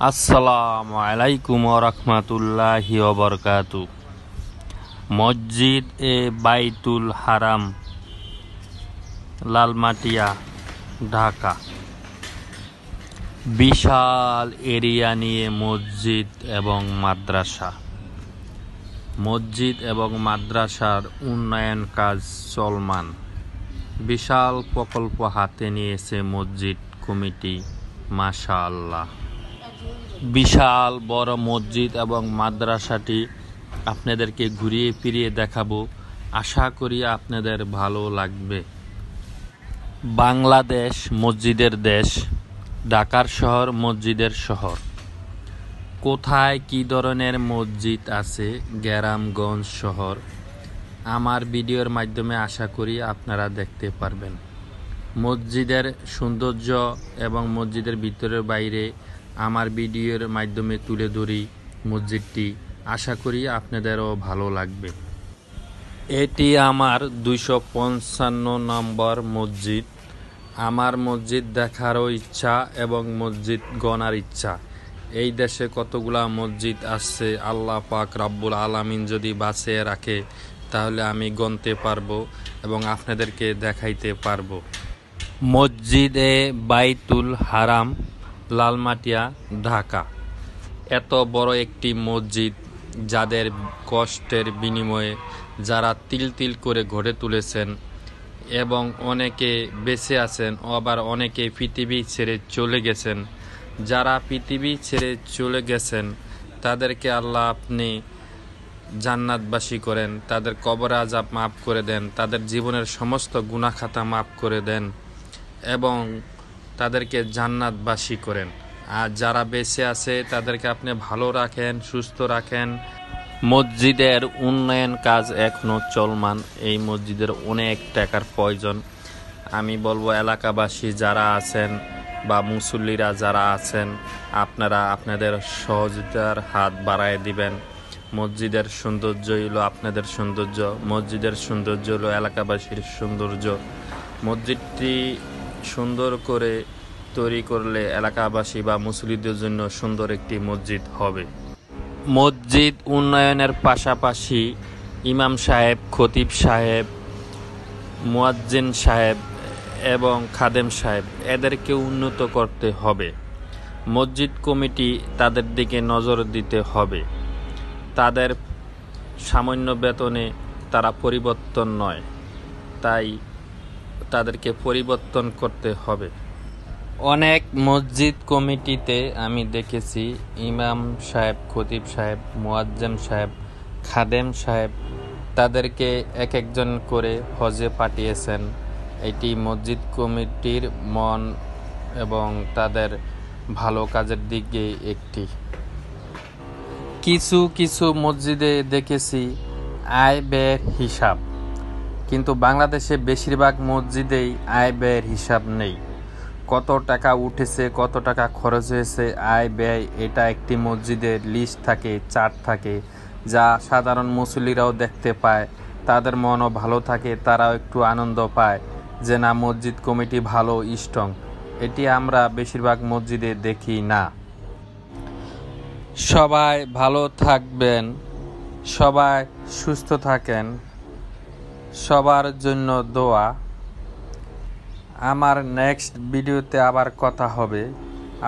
আসসালামু আলাইকুম ওয়া রাহমাতুল্লাহি ওয়া বারাকাতু। মসজিদ এ বাইতুল হারাম, লালমাটিয়া, ঢাকা। বিশাল এরিয়া নিয়ে মসজিদ এবং মাদ্রাসা। মসজিদ এবং মাদ্রাসার উন্নয়ন কাজ চলমান। বিশাল প্রকল্প হাতে নিয়েছে মসজিদ কমিটি, মাশাআল্লাহ। বিশাল বড় মসজিদ এবং মাদ্রাসাটি আপনাদেরকে ঘুরিয়ে ফিরিয়ে দেখাবো। আশা করি আপনাদের ভালো লাগবে। বাংলাদেশ মসজিদের দেশ, ঢাকার শহর মসজিদের শহর। কোথায় কী ধরনের মসজিদ আছে গ্রামগঞ্জ শহর, আমার ভিডিওর মাধ্যমে আশা করি আপনারা দেখতে পারবেন। মসজিদের সৌন্দর্য এবং মসজিদের ভিতরের বাইরে আমার ভিডিওর মাধ্যমে তুলে ধরি মসজিদটি। আশা করি আপনাদেরও ভালো লাগবে। এটি আমার 255 নম্বর মসজিদ। আমার মসজিদ দেখারও ইচ্ছা এবং মসজিদ গণার ইচ্ছা। এই দেশে কতগুলা মসজিদ আসছে, আল্লাহ পাক রব্বুল আলামিন যদি বাঁচিয়ে রাখে তাহলে আমি গণতে পারবো এবং আপনাদেরকে দেখাইতে পারবো। মসজিদে বাইতুল হারাম, লালমাটিয়া, ঢাকা। এত বড় একটি মসজিদ, যাদের কষ্টের বিনিময়ে যারা তিল তিল করে গড়ে তুলেছেন এবং অনেকে বেঁচে আছেন, আবার অনেকে পৃথিবী ছেড়ে চলে গেছেন। যারা পৃথিবী ছেড়ে চলে গেছেন তাদেরকে আল্লাহ আপনি জান্নাতবাসী করেন, তাদের কবর আযাব মাফ করে দেন, তাদের জীবনের সমস্ত গুনাহ খাতা মাফ করে দেন এবং তাদেরকে জান্নাতবাসী করেন। আর যারা বেঁচে আছে তাদেরকে আপনি ভালো রাখেন, সুস্থ রাখেন। মসজিদের উন্নয়ন কাজ এখনো চলমান। এই মসজিদের অনেক টাকার প্রয়োজন। আমি বলবো এলাকাবাসী যারা আছেন বা মুসল্লিরা যারা আছেন, আপনারা আপনাদের সহযোগিতার হাত বাড়ায় দিবেন। মসজিদের সৌন্দর্য হলো আপনাদের সৌন্দর্য, মসজিদের সৌন্দর্য হলো এলাকাবাসীর সৌন্দর্য। মসজিদটি সুন্দর করে তৈরি করলে এলাকাবাসী বা মুসল্লিদের জন্য সুন্দর একটি মসজিদ হবে। মসজিদ উন্নয়নের পাশাপাশি ইমাম সাহেব, খতিব সাহেব, মুয়াজ্জিন সাহেব এবং খাদেম সাহেব এদেরকে উন্নত করতে হবে। মসজিদ কমিটি তাদের দিকে নজর দিতে হবে। তাদের সামান্য বেতনে তারা পরিবর্তন নয়, তাই তাদেরকে পরিবর্তন করতে হবে। অনেক মসজিদ কমিটিতে আমি দেখেছি ইমাম সাহেব, খতিব সাহেব, মুয়াজ্জিন সাহেব, খাদেম সাহেব তাদেরকে এক একজন করে হজে পাঠিয়েছেন। এটি মসজিদ কমিটির মন এবং তাদের ভালো কাজের দিকে একটি। কিছু কিছু মসজিদে দেখেছি আয় ব্যয়ের হিসাব, কিন্তু বাংলাদেশে বেশিরভাগ মসজিদেই আয় ব্যয়ের হিসাব নেই। কত টাকা উঠেছে, কত টাকা খরচ হয়েছে, আয় ব্যয়, এটা একটি মসজিদের লিস্ট থাকে, চার্ট থাকে, যা সাধারণ মুসল্লিরাও দেখতে পায়। তাদের মনও ভালো থাকে, তারাও একটু আনন্দ পায় যে না, মসজিদ কমিটি ভালো, স্ট্রং। এটি আমরা বেশিরভাগ মসজিদে দেখি না। সবাই ভালো থাকবেন, সবাই সুস্থ থাকেন, সবার জন্য দোয়া। আমার নেক্সট ভিডিওতে আবার কথা হবে,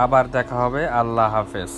আবার দেখা হবে। আল্লাহ হাফেজ।